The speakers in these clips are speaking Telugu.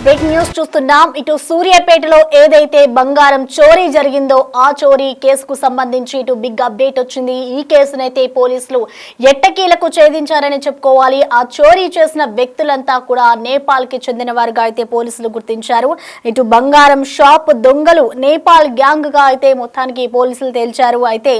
బ్రేకింగ్ న్యూస్ చూస్తున్నాం. ఇటు సూర్యాపేటలో ఏదైతే బంగారం చోరీ జరిగిందో ఆ చోరీ కేసుకు సంబంధించి ఇటు బిగ్ అప్డేట్ వచ్చింది. ఈ కేసునైతే పోలీసులు ఎట్టకీలకు ఛేదించారని చెప్పుకోవాలి. ఆ చోరీ చేసిన వ్యక్తులంతా కూడా నేపాల్ కి చెందిన వారుగా అయితే పోలీసులు గుర్తించారు. ఇటు బంగారం షాప్ దొంగలు నేపాల్ గ్యాంగ్ గా అయితే మొత్తానికి పోలీసులు తేల్చారు. అయితే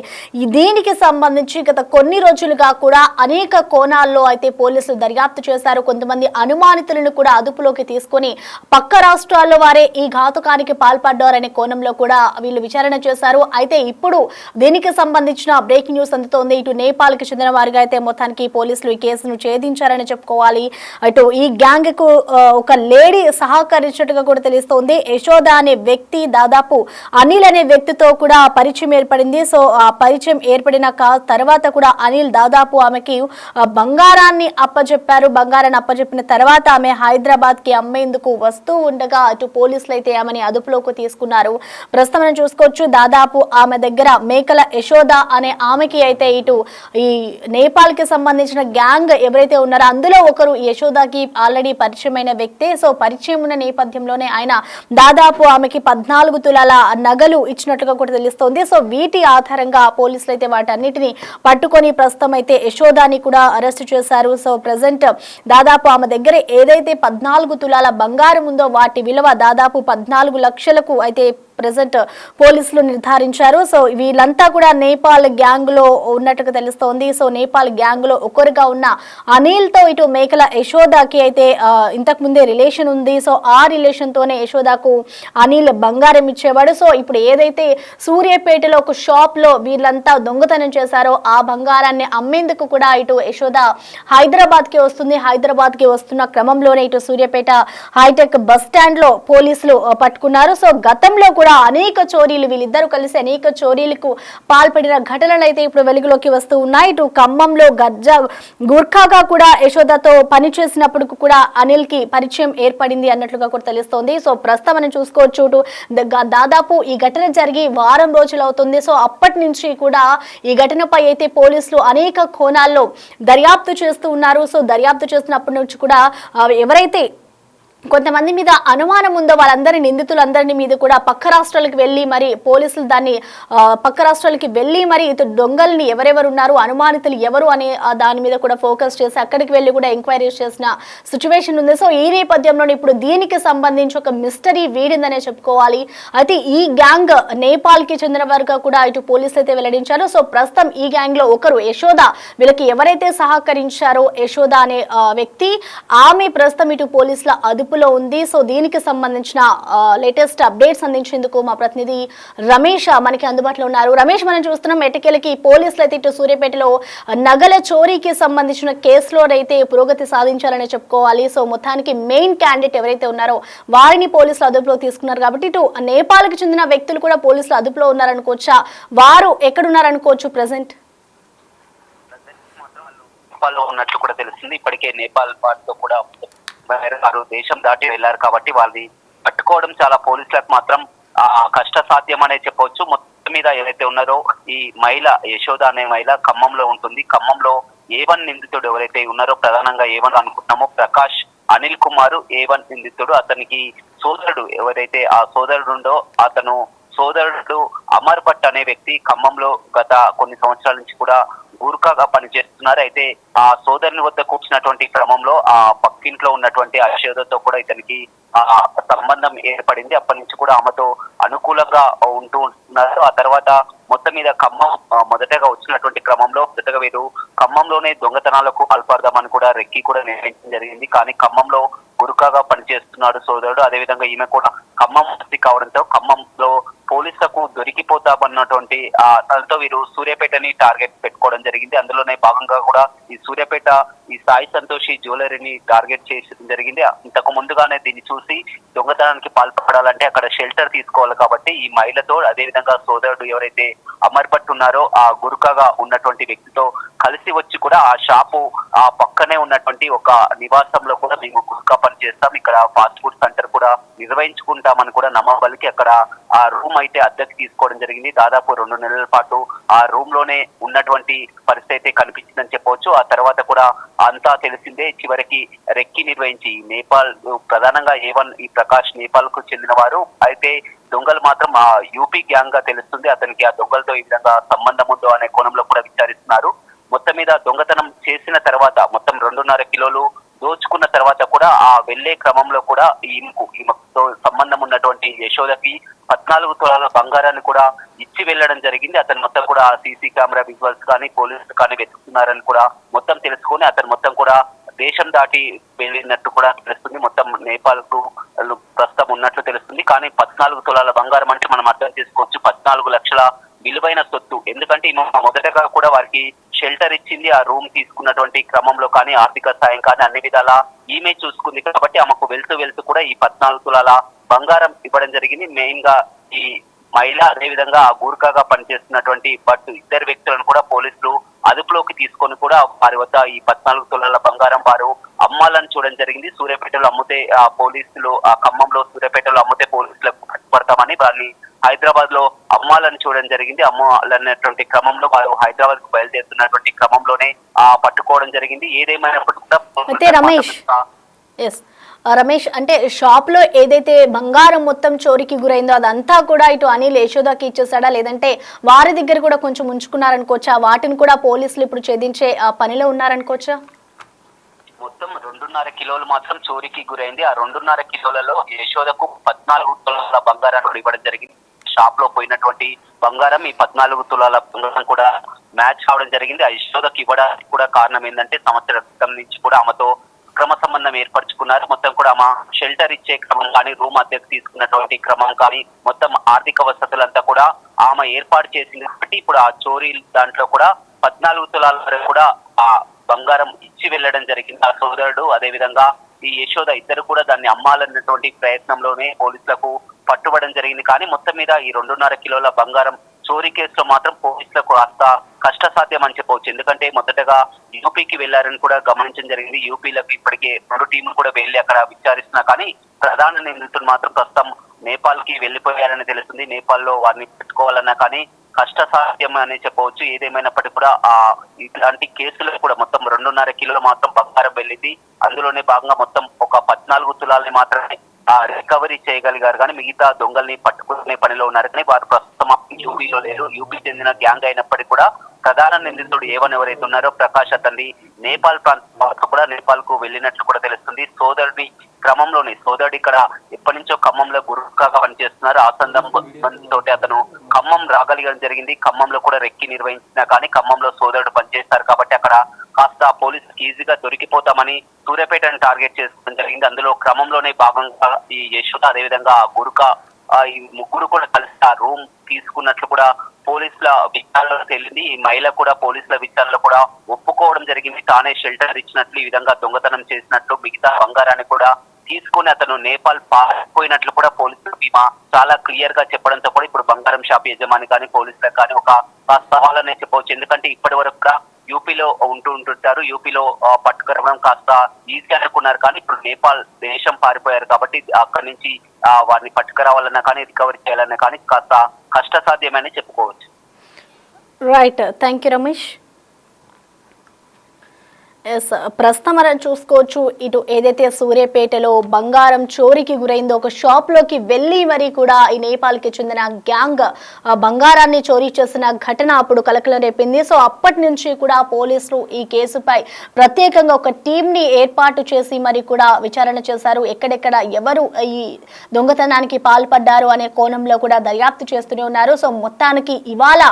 దీనికి సంబంధించి గత కొన్ని రోజులుగా కూడా అనేక కోణాల్లో అయితే పోలీసులు దర్యాప్తు చేశారు. కొంతమంది అనుమానితులను కూడా అదుపులోకి తీసుకొని పక్క రాష్ట్రాల్లో వారే ఈ ఘాతుకానికి పాల్పడ్డారనే కోణంలో కూడా వీళ్ళు విచారణ చేశారు. అయితే ఇప్పుడు దీనికి సంబంధించిన బ్రేకింగ్ న్యూస్ అందుతోంది. ఇటు నేపాల్ కి చెందిన వారిగా అయితే మొత్తానికి పోలీసులు ఈ కేసును ఛేదించారని చెప్పుకోవాలి. అటు ఈ గ్యాంగ్ కు ఒక లేడీ సహకరించినట్టుగా కూడా తెలుస్తోంది. యశోద అనే వ్యక్తి దాదాపు అనిల్ అనే వ్యక్తితో కూడా పరిచయం ఏర్పడింది. సో ఆ పరిచయం ఏర్పడిన తర్వాత కూడా అనిల్ దాదాపు ఆమెకి బంగారాన్ని అప్పచెప్పారు. బంగారాన్ని అప్పచెప్పిన తర్వాత ఆమె హైదరాబాద్ కి అమ్మేందుకు వస్తూ ఉండగా అటు పోలీసులు అయితే ఆమెని అదుపులోకి తీసుకున్నారు. ప్రస్తుతం మనం చూసుకోవచ్చు, దాదాపు ఆమె దగ్గర మేకల యశోద అనే ఆమెకి అయితే ఇటు ఈ నేపాల్ కి సంబంధించిన గ్యాంగ్ ఎవరైతే ఉన్నారో అందులో ఒకరు యశోదకి ఆల్రెడీ పరిచయమైన వ్యక్తే. సో పరిచయం ఉన్న నేపథ్యంలోనే ఆయన దాదాపు ఆమెకి 14 తులాల నగలు ఇచ్చినట్టుగా కూడా తెలుస్తోంది. సో వీటి ఆధారంగా పోలీసులు అయితే వాటన్నిటిని పట్టుకొని ప్రస్తుతం అయితే యశోదాని కూడా అరెస్ట్ చేశారు. సో ప్రజెంట్ దాదాపు ఆమె దగ్గర ఏదైతే 14 తులాల బంగారం ఉందో వాటి విలువ దాదాపు 14 లక్షలకు అయితే ప్రెసెంట్ పోలీసులు నిర్ధారించారు. సో వీళ్ళంతా కూడా నేపాల్ గ్యాంగ్ లో ఉన్నట్టుగా తెలుస్తోంది. సో నేపాల్ గ్యాంగ్ లో ఒకరుగా ఉన్న అనిల్ తో ఇటు మేకల యశోదకి అయితే ఇంతకు ముందే రిలేషన్ ఉంది. సో ఆ రిలేషన్ తోనే యశోదకు అనిల్ బంగారం ఇచ్చేవాడు. సో ఇప్పుడు ఏదైతే సూర్యాపేటలో ఒక షాప్ లో వీళ్ళంతా దొంగతనం చేశారో ఆ బంగారాన్ని అమ్మేందుకు కూడా ఇటు యశోద హైదరాబాద్ కి వస్తుంది. హైదరాబాద్ కి వస్తున్న క్రమంలోనే ఇటు సూర్యాపేట హైటెక్ బస్ స్టాండ్ లో పోలీసులు పట్టుకున్నారు. సో గతంలో కూడా అనేక చోరీలు వీళ్ళిద్దరూ కలిసి అనేక చోరీలకు పాల్పడిన ఘటనలు అయితే ఇప్పుడు వెలుగులోకి వస్తూ ఉన్నాయి. ఇటు ఖమ్మంలో గుర్ఖాగా కూడా యశోదతో పనిచేసినప్పుడు కూడా అనిల్ కి పరిచయం ఏర్పడింది అన్నట్లుగా కూడా తెలుస్తోంది. సో ప్రస్తుతం మనం చూసుకోవచ్చు, దాదాపు ఈ ఘటన జరిగి వారం రోజులు అవుతుంది. సో అప్పటి నుంచి కూడా ఈ ఘటనపై అయితే పోలీసులు అనేక కోణాల్లో దర్యాప్తు చేస్తూ ఉన్నారు. సో దర్యాప్తు చేస్తున్నప్పటి నుంచి కూడా ఎవరైతే కొంతమంది మీద అనుమానం ఉందో వాళ్ళందరి నిందితులందరినీ మీద కూడా పక్క రాష్ట్రాలకు వెళ్ళి మరి పోలీసులు దాన్ని పక్క రాష్ట్రాలకి వెళ్ళి మరి ఇటు దొంగల్ని ఎవరెవరు ఉన్నారు, అనుమానితులు ఎవరు అనే దాని మీద కూడా ఫోకస్ చేసి అక్కడికి వెళ్ళి కూడా ఎంక్వైరీస్ చేసిన సిచ్యువేషన్ ఉంది. సో ఈ నేపథ్యంలో ఇప్పుడు దీనికి సంబంధించి ఒక మిస్టరీ వీడిందనే చెప్పుకోవాలి. అయితే ఈ గ్యాంగ్ నేపాల్ కి చెందిన వారుగా కూడా ఇటు పోలీసులు అయితే వెల్లడించారు. సో ప్రస్తుతం ఈ గ్యాంగ్ లో ఒకరు యశోద, వీళ్ళకి ఎవరైతే సహకరించారో యశోద అనే వ్యక్తి, ఆమె ప్రస్తుతం ఇటు పోలీసుల అదుపు లో ఉంది. సో దీనికి సంబంధించిన లేటెస్ట్ అప్డేట్స్ అందించేందుకు మా ప్రతినిధి రమేష్ మనకి అందుబాటులో ఉన్నారు. రమేష్, మనం చూస్తున్నాం ఎట్టకేలకి పోలీసులు అయితే ఇటు సూర్యాపేటలో నగల చోరీకి సంబంధించిన కేసులో అయితే పురోగతి సాధించారని చెప్పుకోవాలి. సో మొత్తానికి మెయిన్ క్యాండిడేట్ ఎవరైతే ఉన్నారో వారిని పోలీసులు అదుపులో తీసుకున్నారు. కాబట్టి ఇటు నేపాల్ కి చెందిన వ్యక్తులు కూడా పోలీసులు అదుపులో ఉన్నారనుకోవచ్చా? వారు ఎక్కడున్నారనుకోవచ్చు ప్రెసెంట్? ఉన్నట్లు కూడా తెలుస్తుంది. ఇప్పటికే నేపాల్ వారితో కూడా వారు దేశం దాటి వెళ్లారు కాబట్టి వాళ్ళని పట్టుకోవడం చాలా పోలీసులకు మాత్రం కష్ట సాధ్యం అనే చెప్పవచ్చు. మొత్తం మీద ఏదైతే ఉన్నారో ఈ మహిళ యశోద అనే మహిళ ఖమ్మంలో ఉంటుంది. ఖమ్మంలో A1 నిందితుడు ఎవరైతే ఉన్నారో, ప్రధానంగా A1 అనుకుంటున్నామో ప్రకాష్ అనిల్ కుమార్ A1 నిందితుడు. అతనికి సోదరుడు ఎవరైతే ఆ సోదరుడు ఉండో అతను సోదరుడు అమర్ భట్ అనే వ్యక్తి ఖమ్మంలో గత కొన్ని సంవత్సరాల నుంచి కూడా గూర్ఖాగా పనిచేస్తున్నారు. అయితే ఆ సోదరుని వద్ద కూర్చున్నటువంటి క్రమంలో ఆ పక్కింట్లో ఉన్నటువంటి యశోదతో కూడా ఇతనికి సంబంధం ఏర్పడింది. అప్పటి నుంచి కూడా ఆమెతో అనుకూలంగా ఉంటూ ఉంటున్నారు. ఆ తర్వాత మొత్తం మీద ఖమ్మం మొదటగా వచ్చినటువంటి క్రమంలో మొదటగా వీరు ఖమ్మంలోనే దొంగతనాలకు పాల్పడదామని కూడా రెక్కి కూడా నిర్ణయించడం జరిగింది. కానీ ఖమ్మంలో గురుకాగా పనిచేస్తున్నాడు సోదరుడు. అదేవిధంగా ఈమె కూడా ఖమ్మం కావడంతో ఖమ్మంలో పోలీసులకు దొరికిపోతామన్నటువంటి తనతో వీరు సూర్యాపేటని టార్గెట్ పెట్టుకోవడం జరిగింది. అందులోనే భాగంగా కూడా ఈ సూర్యాపేట ఈ సాయి సంతోషి జ్యువెలరీని టార్గెట్ చేయడం జరిగింది. ఇంతకు ముందుగానే దీన్ని చూసి దొంగతనానికి పాల్పడాలంటే అక్కడ షెల్టర్ తీసుకోవాలి కాబట్టి ఈ మహిళతో అదేవిధంగా సోదరుడు ఎవరైతే అమర్ భట్ ఉన్నారో ఆ గురుకాగా ఉన్నటువంటి వ్యక్తితో కలిసి వచ్చి కూడా ఆ షాపు ఆ పక్కనే ఉన్నటువంటి ఒక నివాసంలో కూడా మేము గురుకా పని చేస్తాం, ఇక్కడ ఫాస్ట్ ఫుడ్ సెంటర్ కూడా కూడా నిర్వహించుకుంటామని కూడా నమ్మబలికి అక్కడ ఆ రూమ్ అయితే అద్దెకు తీసుకోవడం జరిగింది. దాదాపు 2 నెలల పాటు ఆ రూమ్ లోనే ఉన్నటువంటి పరిస్థితి అయితే కనిపించిందని చెప్పవచ్చు. ఆ తర్వాత కూడా అంతా తెలిసిందే. చివరికి రెక్కి నిర్వహించి నేపాల్ ప్రధానంగా ఈ ప్రకాష్ నేపాల్ కు చెందిన వారు అయితే దొంగలు మాత్రం ఆ యూపీ గ్యాంగ్ గా తెలుస్తుంది. అతనికి ఆ దొంగలతో ఈ విధంగా సంబంధం ఉందో అనే కోణంలో కూడా విచారిస్తున్నారు. మొత్తం మీద దొంగతనం చేసిన తర్వాత మొత్తం 2.5 కిలోలు దోచుకున్న తర్వాత కూడా ఆ వెళ్లే క్రమంలో కూడా ఈమెతో సంబంధం ఉన్నటువంటి యశోదకి 14 తులాల బంగారాన్ని కూడా ఇచ్చి వెళ్లడం జరిగింది. అతను మొత్తం కూడా సీసీ కెమెరా విజువల్స్ కానీ పోలీసులు కానీ వెతుకుతున్నారని కూడా మొత్తం తెలుసుకొని అతను మొత్తం కూడా దేశం దాటి వెళ్ళినట్టు కూడా తెలుస్తుంది. మొత్తం నేపాల్ కు ప్రస్తుతం ఉన్నట్లు తెలుస్తుంది. కానీ 14 తులాల బంగారం అంటే మనం అర్థం చేసుకోవచ్చు 14 లక్షల విలువైన సొత్తు. ఎందుకంటే మొదటగా కూడా వారికి షెల్టర్ ఇచ్చింది. ఆ రూమ్ తీసుకున్నటువంటి క్రమంలో కానీ ఆర్థిక సాయం కానీ అన్ని విధాలా ఈమె చూసుకుంది. కాబట్టి ఆమెకు వెళ్తూ కూడా ఈ 14 తులాల బంగారం ఇవ్వడం జరిగింది. మెయిన్ గా ఈ మహిళ అదేవిధంగా ఆ గూర్ఖాగా పనిచేస్తున్నటువంటి ఇద్దరు వ్యక్తులను కూడా పోలీసులు అదుపులోకి తీసుకొని కూడా వారి వద్ద ఈ 14 తులాల బంగారం వారు అమ్మాలని చూడడం జరిగింది. సూర్యాపేటలో అమ్ముతే ఆ పోలీసులు ఆ ఖమ్మంలో సూర్యాపేటలో అమ్ముతే పోలీసులకు పట్టుబడతామని వారిని హైదరాబాద్ లో అమ్మాలని చూడడం జరిగింది. అమ్మాలన్నటువంటి క్రమంలో వారు హైదరాబాద్ కు బయలుదేరుతున్నటువంటి క్రమంలోనే పట్టుకోవడం జరిగింది. ఏదేమైనప్పటికీ కూడా రమేష్ అంటే షాప్ లో ఏదైతే బంగారం మొత్తం చోరీకి గురైందో అదంతా కూడా ఇటు అనిల్ యశోదకి ఇచ్చేసాడా, లేదంటే వారి దగ్గర కూడా కొంచెం ఉంచుకున్నారనుకోవచ్చా? వాటిని కూడా పోలీసులు ఇప్పుడు ఛేదించే పనిలో ఉన్నారనుకోవచ్చా? మొత్తం 2.5 కిలోలు మాత్రం చోరీకి గురైంది. ఆ 2.5 కిలోలలో యశోదకు 14 తులాల బంగారాన్ని ఇవ్వడం జరిగింది. షాప్ లో పోయినటువంటి బంగారం ఈ 14 తులాల బంగారం కూడా మ్యాచ్ అవడం జరిగింది. ఆ యశోదకు ఇవ్వడానికి కూడా కారణం ఏంటంటే సంవత్సరం క్రితం నుంచి కూడా ఆమెతో క్రమ సంబంధం ఏర్పరచుకున్నారు. మొత్తం కూడా ఆమె షెల్టర్ ఇచ్చే క్రమం కానీ రూమ్ అద్దెకు తీసుకున్నటువంటి క్రమం కానీ మొత్తం ఆర్థిక వసతులంతా కూడా ఆమె ఏర్పాటు చేసింది. కాబట్టి ఇప్పుడు ఆ చోరీ దాంట్లో కూడా 14 తులాల వరకు కూడా ఆ బంగారం ఇచ్చి వెళ్లడం జరిగింది. ఆ సోదరుడు అదేవిధంగా ఈ యశోద ఇద్దరు కూడా దాన్ని అమ్మాలన్నటువంటి ప్రయత్నంలోనే పోలీసులకు పట్టుబడడం జరిగింది. కానీ మొత్తం మీద ఈ 2.5 కిలోల బంగారం చోరీ కేసులో మాత్రం పోలీసులకు అంత కష్టసాధ్యం అని చెప్పవచ్చు. ఎందుకంటే మొదటగా యూపీకి వెళ్లారని కూడా గమనించడం జరిగింది. యూపీలకు ఇప్పటికే 2 టీంలు కూడా వెళ్లి అక్కడ విచారిస్తున్నా కానీ ప్రధాన నిందితులు మాత్రం ప్రస్తుతం నేపాల్ కి వెళ్లిపోయారని తెలుస్తుంది. నేపాల్ లో వారిని పెట్టుకోవాలన్నా కానీ కష్టసాధ్యం అని చెప్పవచ్చు. ఏదేమైనప్పటికీ కూడా ఇలాంటి కేసులు కూడా మొత్తం 2.5 కిలోలు మాత్రం బంగారం వెళ్ళింది. అందులోనే భాగంగా మొత్తం ఒక 14 తులాలని మాత్రమే రికవరీ చేయగలిగారు. కానీ మిగతా దొంగల్ని పట్టుకునే పనిలో ఉన్నారు. కానీ వారు ప్రస్తుతం యూపీలో లేరు. యూపీ చెందిన గ్యాంగ్ అయినప్పటికీ కూడా ప్రధాన నిందితుడు ఎవరైతే ఉన్నారో ప్రకాష్ అతన్ని నేపాల్ ప్రాంతం కూడా నేపాల్ కు వెళ్ళినట్లు కూడా తెలుస్తుంది. సోదరుడు ఇక్కడ ఎప్పటి నుంచో ఖమ్మంలో గురుకాగా పనిచేస్తున్నారు. ఆ సందర్భంతో అతను ఖమ్మం రాగలిగడం జరిగింది. ఖమ్మంలో కూడా రెక్కి నిర్వహించినా కానీ ఖమ్మంలో సోదరుడు పనిచేస్తారు కాబట్టి అక్కడ కాస్త పోలీసులకు ఈజీగా దొరికిపోతామని సూర్యాపేటను టార్గెట్ చేసుకోవడం జరిగింది. అందులో క్రమంలోనే భాగంగా ఈ యశోద అదేవిధంగా గురుక ఈ ముగ్గురు కూడా కలిసి ఆ రూమ్ తీసుకున్నట్లు కూడా పోలీసుల విచారణలో తేలింది. ఈ మహిళ కూడా పోలీసుల విచారణలో కూడా ఒప్పుకోవడం జరిగింది. తానే షెల్టర్ ఇచ్చినట్లు ఈ విధంగా దొంగతనం చేసినట్లు మిగతా బంగారాన్ని కూడా తీసుకుని అతను నేపాల్ పారిపోయినట్లు కూడా పోలీసులు చాలా క్లియర్ గా చెప్పడంతో కూడా ఇప్పుడు బంగారం షాప్ యజమాని కానీ పోలీసులకు కానీ ఒక సవాలనే చెప్పవచ్చు. ఎందుకంటే ఇప్పటి వరకు కూడా యూపీలో ఉంటుంటారు. యూపీలో పట్టుకురావడం కాస్త ఈజీ అనుకున్నారు. కానీ ఇప్పుడు నేపాల్ దేశం పారిపోయారు కాబట్టి అక్కడి నుంచి వారిని పట్టుకురావాలన్నా కానీ రికవరీ చేయాలన్నా కానీ కాస్త కష్టసాధ్యమని చెప్పుకోవచ్చు. Right, thank you Ramesh. ప్రస్తుతం మనం చూసుకోవచ్చు, ఇటు ఏదైతే సూర్యాపేటలో బంగారం చోరీకి గురైందో ఒక షాప్ లోకి వెళ్ళి మరి కూడా ఈ నేపాల్కి చెందిన గ్యాంగ్ బంగారాన్ని చోరీ చేసిన ఘటన అప్పుడు కలకలం రేపింది. సో అప్పటి నుంచి కూడా పోలీసులు ఈ కేసుపై ప్రత్యేకంగా ఒక టీంని ఏర్పాటు చేసి మరి కూడా విచారణ చేశారు. ఎక్కడెక్కడ ఎవరు ఈ దొంగతనానికి పాల్పడ్డారు అనే కోణంలో కూడా దర్యాప్తు చేస్తూనే ఉన్నారు. సో మొత్తానికి ఇవాళ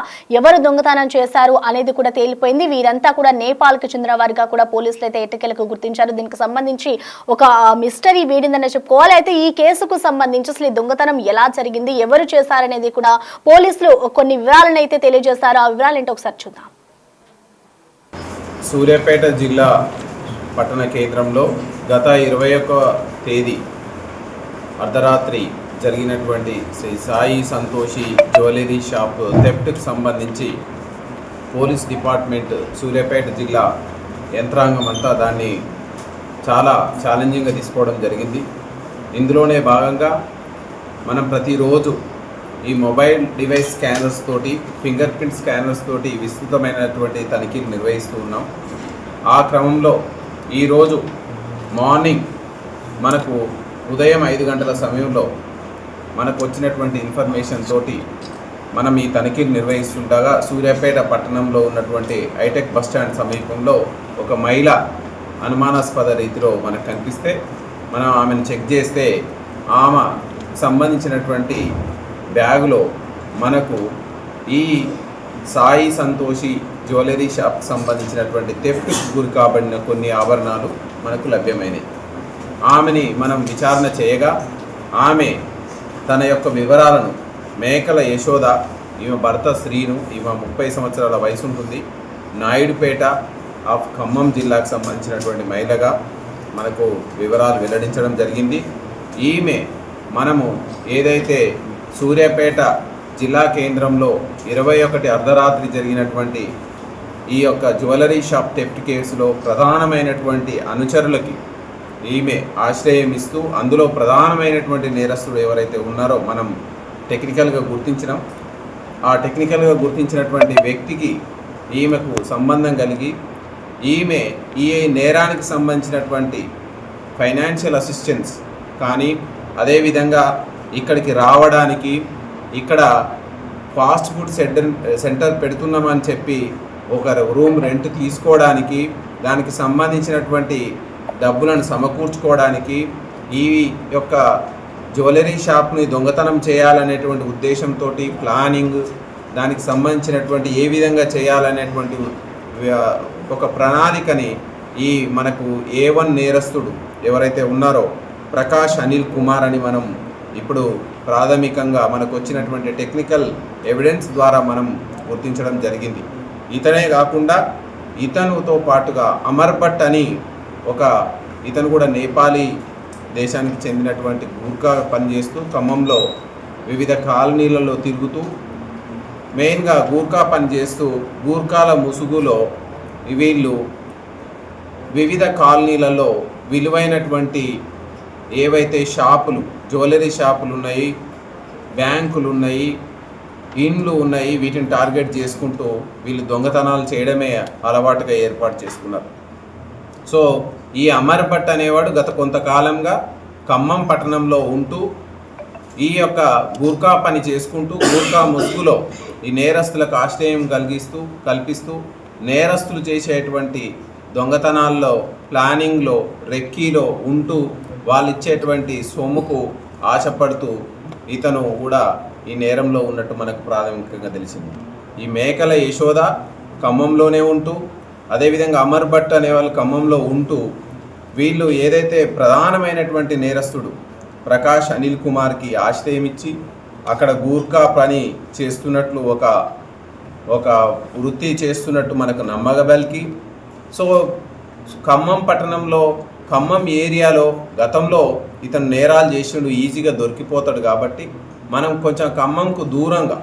ఎవరు దొంగతనం చేశారు అనేది కూడా తేలిపోయింది. వీరంతా కూడా నేపాల్కి చెందిన వారిగా కూడా పోలీసులు అయితే ఎట్టకేలకు గుర్తించారు. దీనికి సంబంధించి ఒక మిస్టరీ వీడిందని చెప్పుకోవాలి. అయితే ఈ కేసుకు సంబంధించి అసలు దొంగతనం ఎలా జరిగింది, ఎవరు చేశారనేది కూడా పోలీసులు కొన్ని వివరాలను అయితే తెలియజేస్తారు. ఆ వివరాలు ఏంటో ఒకసారి చూద్దాం. సూర్యాపేట జిల్లా పట్టణ కేంద్రంలో గత 21వ తేదీ అర్ధరాత్రి జరిగినటువంటి శ్రీ సాయి సంతోషి జ్యువెలరీ షాప్ థెఫ్ట్కి సంబంధించి పోలీస్ డిపార్ట్మెంట్ సూర్యాపేట జిల్లా యంత్రాంగం అంతా దాన్ని చాలా ఛాలెంజింగ్గా తీసుకోవడం జరిగింది. ఇందులోనే భాగంగా మనం ప్రతిరోజు ఈ మొబైల్ డివైస్ స్కానర్స్ తోటి, ఫింగర్ ప్రింట్ స్కానర్స్ తోటి విస్తృతమైనటువంటి తనిఖీలు నిర్వహిస్తూ ఉన్నాం. ఆ క్రమంలో ఈరోజు మార్నింగ్ మనకు ఉదయం 5 గంటల సమయంలో మనకు వచ్చినటువంటి ఇన్ఫర్మేషన్ తోటి మనం ఈ తనిఖీలు నిర్వహిస్తుండగా సూర్యాపేట పట్టణంలో ఉన్నటువంటి హైటెక్ బస్టాండ్ సమీపంలో ఒక మహిళ అనుమానాస్పద రీతిలో మనకు కనిపిస్తే మనం ఆమెను చెక్ చేస్తే ఆమె సంబంధించినటువంటి బ్యాగులో మనకు ఈ సాయి సంతోషి జ్యువెలరీ షాప్కి సంబంధించినటువంటి థెఫ్ట్కి గురి కాబడిన కొన్ని ఆభరణాలు మనకు లభ్యమైనవి. ఆమెని మనం విచారణ చేయగా ఆమె తన యొక్క వివరాలను మేకల యశోద, ఈమె భర్త శ్రీను, ఈమె 30 సంవత్సరాల వయసు ఉంటుంది, నాయుడుపేట ఆఫ్ ఖమ్మం జిల్లాకు సంబంధించినటువంటి మహిళగా మనకు వివరాలు వెల్లడించడం జరిగింది. ఈమె మనము ఏదైతే సూర్యాపేట జిల్లా కేంద్రంలో 21 అర్ధరాత్రి జరిగినటువంటి ఈ యొక్క జ్యువెలరీ షాప్ థెఫ్ట్ కేసులో ప్రధానమైనటువంటి అనుచరులకి ఈమె ఆశ్రయం ఇస్తూ అందులో ప్రధానమైనటువంటి నేరస్తుడు ఎవరైతే ఉన్నారో మనం టెక్నికల్గా గుర్తించినాం. ఆ టెక్నికల్గా గుర్తించినటువంటి వ్యక్తికి ఈమెకు సంబంధం కలిగి ఈమె ఈ నేరానికి సంబంధించినటువంటి ఫైనాన్షియల్ అసిస్టెన్స్ కానీ అదేవిధంగా ఇక్కడికి రావడానికి, ఇక్కడ ఫాస్ట్ ఫుడ్ సెంటర్ పెడుతున్నామని చెప్పి ఒక రూమ్ రెంట్ తీసుకోవడానికి, దానికి సంబంధించినటువంటి డబ్బులను సమకూర్చుకోవడానికి, ఈ యొక్క జ్యువెలరీ షాప్ని దొంగతనం చేయాలనేటువంటి ఉద్దేశంతో ప్లానింగ్, దానికి సంబంధించినటువంటి ఏ విధంగా చేయాలనేటువంటి ఒక ప్రణాళికని ఈ మనకు A1 నేరస్తుడు ఎవరైతే ఉన్నారో ప్రకాష్ అనిల్ కుమార్ అని మనం ఇప్పుడు ప్రాథమికంగా మనకు వచ్చినటువంటి టెక్నికల్ ఎవిడెన్స్ ద్వారా మనం గుర్తించడం జరిగింది. ఇతనే కాకుండా ఇతనుతో పాటుగా అమర్ భట్ అని ఇతను కూడా నేపాలీ దేశానికి చెందినటువంటి గూర్ఖా పనిచేస్తూ ఖమ్మంలో వివిధ కాలనీలలో తిరుగుతూ మెయిన్గా గూర్ఖా పనిచేస్తూ గూర్ఖాల ముసుగులో వీళ్ళు వివిధ కాలనీలలో విలువైనటువంటి ఏవైతే షాపులు, జ్యువెలరీ షాపులు ఉన్నాయి, బ్యాంకులు ఉన్నాయి, ఇండ్లు ఉన్నాయి, వీటిని టార్గెట్ చేసుకుంటూ వీళ్ళు దొంగతనాలు చేయడమే అలవాటుగా ఏర్పాటు చేసుకున్నారు. సో ఈ అమర్ భట్ అనేవాడు గత కొంతకాలంగా ఖమ్మం పట్టణంలో ఉంటూ ఈ యొక్క గూర్ఖా పని చేసుకుంటూ గూర్ఖా ముసుగులో ఈ నేరస్తులకు ఆశ్రయం కల్పిస్తూ నేరస్తులు చేసేటువంటి దొంగతనాల్లో, ప్లానింగ్లో, రెక్కీలో ఉంటూ వాళ్ళు ఇచ్చేటువంటి సొమ్ముకు ఆశపడుతూ ఇతను కూడా ఈ నేరంలో ఉన్నట్టు మనకు ప్రాథమికంగా తెలిసింది. ఈ మేకల యశోద ఖమ్మంలోనే ఉంటూ, అదేవిధంగా అమర్ భట్ అనే వాళ్ళు ఖమ్మంలో ఉంటూ వీళ్ళు ఏదైతే ప్రధానమైనటువంటి నేరస్తుడు ప్రకాష్ అనిల్ కుమార్కి ఆశ్రయం ఇచ్చి అక్కడ గూర్ఖా పని చేస్తున్నట్లు ఒక వృత్తి చేస్తున్నట్టు మనకు నమ్మగబలికి, సో ఖమ్మం పట్టణంలో, ఖమ్మం ఏరియాలో గతంలో ఇతను నేరాలు చేసిండు, ఈజీగా దొరికిపోతాడు కాబట్టి మనం కొంచెం ఖమ్మంకు దూరంగా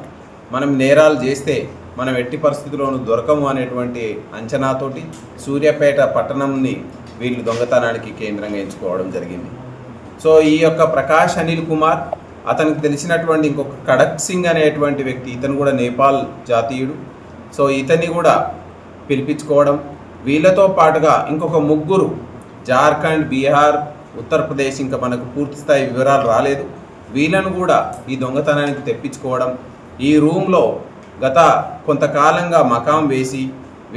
మనం నేరాలు చేస్తే మనం ఎట్టి పరిస్థితుల్లోనూ దొరకము అనేటువంటి అంచనాతోటి సూర్యాపేట పట్టణంని వీళ్ళు దొంగతనానికి కేంద్రంగా ఎంచుకోవడం జరిగింది. సో ఈ యొక్క ప్రకాష్ అనిల్ కుమార్, అతనికి తెలిసినటువంటి ఇంకొక ఖడక్ సింగ్ అనేటువంటి వ్యక్తి, ఇతను కూడా నేపాల్ జాతీయుడు. సో ఇతన్ని కూడా పిలిపించుకోవడం, వీళ్ళతో పాటుగా ఇంకొక 3 జార్ఖండ్, బీహార్, ఉత్తరప్రదేశ్, ఇంకా మనకు పూర్తి స్థాయి వివరాలు రాలేదు, వీళ్ళను కూడా ఈ దొంగతనానికి తెప్పించుకోవడం, ఈ రూమ్లో గత కొంతకాలంగా మకాం వేసి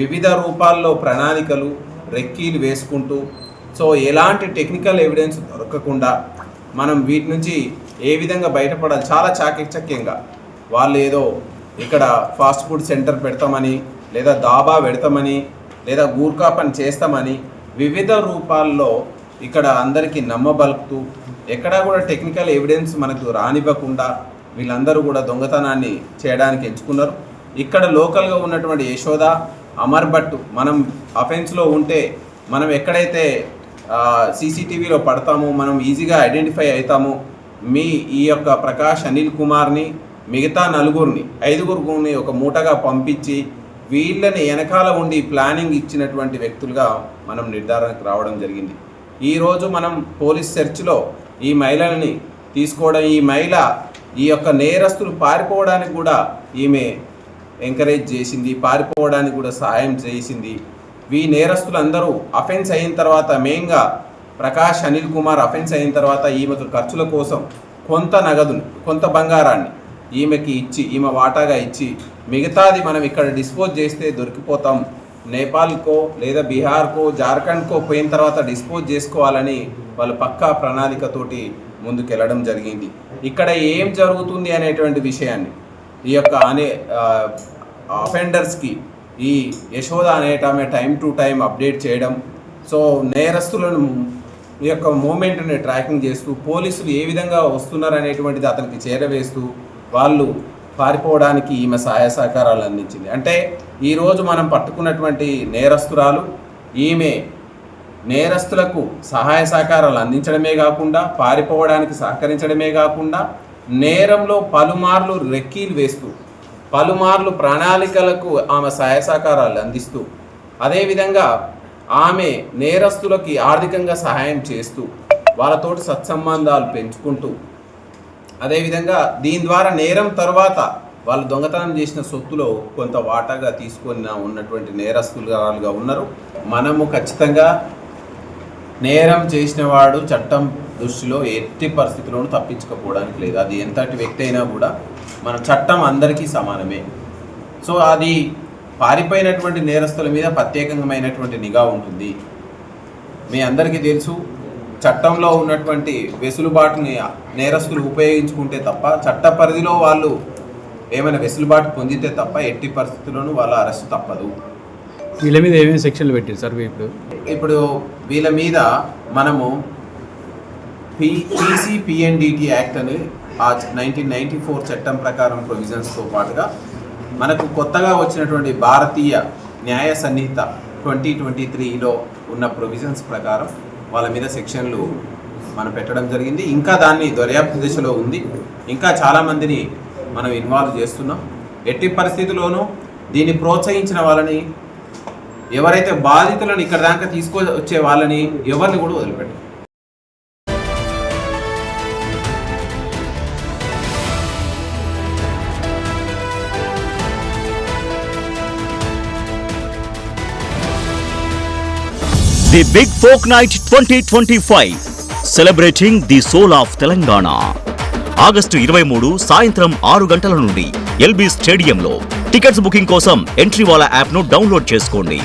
వివిధ రూపాల్లో ప్రణాళికలు, రెక్కీలు వేసుకుంటూ, సో ఎలాంటి టెక్నికల్ ఎవిడెన్స్ దొరకకుండా మనం వీటి నుంచి ఏ విధంగా బయటపడాలి, చాలా చాకచక్యంగా వాళ్ళు ఏదో ఇక్కడ ఫాస్ట్ ఫుడ్ సెంటర్ పెడతామని, లేదా దాబా పెడతామని, లేదా గూర్ఖా పని చేస్తామని వివిధ రూపాల్లో ఇక్కడ అందరికీ నమ్మబలుకుతూ ఎక్కడా కూడా టెక్నికల్ ఎవిడెన్స్ మనకు రానివ్వకుండా వీళ్ళందరూ కూడా దొంగతనాన్ని చేయడానికి ఎంచుకున్నారు. ఇక్కడ లోకల్గా ఉన్నటువంటి యశోద, అమర్ భట్ మనం అఫెన్స్లో ఉంటే మనం ఎక్కడైతే సీసీటీవీలో పడతామో మనం ఈజీగా ఐడెంటిఫై అవుతాము. ఈ యొక్క ప్రకాష్ అనిల్ కుమార్ని, మిగతా 5గురిని ఒక మూటగా పంపించి వీళ్ళని వెనకాల ఉండి ప్లానింగ్ ఇచ్చినటువంటి వ్యక్తులుగా మనం నిర్ధారణకు రావడం జరిగింది. ఈరోజు మనం పోలీస్ సెర్చ్లో ఈ మహిళల్ని తీసుకోవడం, ఈ మహిళ ఈ యొక్క నేరస్తులు పారిపోవడానికి కూడా ఈమె ఎంకరేజ్ చేసింది, పారిపోవడానికి కూడా సహాయం చేసింది. ఈ నేరస్తులందరూ అఫెన్స్ అయిన తర్వాత, మెయిన్గా ప్రకాష్ అనిల్ కుమార్ అఫెన్స్ అయిన తర్వాత ఈమెకు ఖర్చుల కోసం కొంత నగదును, కొంత బంగారాన్ని ఈమెకి ఇచ్చి, ఈమె వాటాగా ఇచ్చి, మిగతాది మనం ఇక్కడ డిస్పోజ్ చేస్తే దొరికిపోతాం, నేపాల్కో లేదా బీహార్కో జార్ఖండ్కో పోయిన తర్వాత డిస్పోజ్ చేసుకోవాలని వాళ్ళు పక్కా ప్రణాళికతోటి ముందుకెళ్ళడం జరిగింది. ఇక్కడ ఏం జరుగుతుంది అనేటువంటి విషయాన్ని ఈ యొక్క అఫెండర్స్కి ఈ యశోద అనేటమే టైం టు టైం అప్డేట్ చేయడం, సో నేరస్తులను ఈ యొక్క మూమెంట్ని ట్రాకింగ్ చేస్తూ పోలీసులు ఏ విధంగా వస్తున్నారు అనేటువంటిది అతనికి చేరవేస్తూ వాళ్ళు పారిపోవడానికి ఈమె సహాయ సహకారాలు అందించింది. అంటే ఈరోజు మనం పట్టుకున్నటువంటి నేరస్తురాలు ఈమె నేరస్తులకు సహాయ సహకారాలు అందించడమే కాకుండా, పారిపోవడానికి సహకరించడమే కాకుండా, నేరంలో పలుమార్లు రెక్కీలు వేస్తూ, పలుమార్లు ప్రణాళికలకు ఆమె సహాయ సహకారాలు అందిస్తూ, అదేవిధంగా ఆమె నేరస్తులకి ఆర్థికంగా సహాయం చేస్తూ, వాళ్ళతోటి సత్సంబంధాలు పెంచుకుంటూ, అదేవిధంగా దీని ద్వారా నేరం తర్వాత వాళ్ళు దొంగతనం చేసిన సొత్తులో కొంత వాటాగా తీసుకొని ఉన్నటువంటి నేరస్తులుగా ఉన్నారు. మనము ఖచ్చితంగా నేరం చేసిన వాడు చట్టం దృష్టిలో ఎట్టి పరిస్థితుల్లోనూ తప్పించుకోవడానికి లేదు. అది ఎంతటి వ్యక్తి అయినా కూడా మన చట్టం అందరికీ సమానమే. సో అది పారిపోయినటువంటి నేరస్తుల మీద ప్రత్యేకమైనటువంటి నిఘా ఉంటుంది. మీ అందరికీ తెలుసు, చట్టంలో ఉన్నటువంటి వెసులుబాటుని నేరస్తులు ఉపయోగించుకుంటే తప్ప, చట్ట పరిధిలో వాళ్ళు ఏమైనా వెసులుబాటు పొందితే తప్ప ఎట్టి పరిస్థితుల్లోనూ వాళ్ళ అరెస్ట్ తప్పదు. వీళ్ళ మీద ఏమేమి సెక్షన్లు పెట్టారు సార్? ఇప్పుడు వీళ్ళ మీద మనము PCPNDT యాక్ట్ అని 1994 చట్టం ప్రకారం ప్రొవిజన్స్తో పాటుగా మనకు కొత్తగా వచ్చినటువంటి భారతీయ న్యాయ సంహిత 2023లో ఉన్న ప్రొవిజన్స్ ప్రకారం వాళ్ళ మీద సెక్షన్లు మనం పెట్టడం జరిగింది. ఇంకా దాన్ని దర్యాప్తు దిశలో ఉంది. ఇంకా చాలామందిని మనం ఇన్వాల్వ్ చేస్తున్నాం. ఎట్టి పరిస్థితుల్లోనూ దీన్ని ప్రోత్సహించిన వాళ్ళని, ఎవరైతే బాధితులను ఇక్కడ దాకా తీసుకొచ్చే వాళ్ళని ఎవరిని కూడా వదిలిపెట్టారు. The Big Folk Night 2025 celebrating the soul of Telangana. August 23 సాయంత్రం 6 గంటల నుండి ఎల్బీ స్టేడియంలో. టికెట్స్ బుకింగ్ కోసం ఎంట్రీ వాలా యాప్ను డౌన్లోడ్ చేసుకోండి.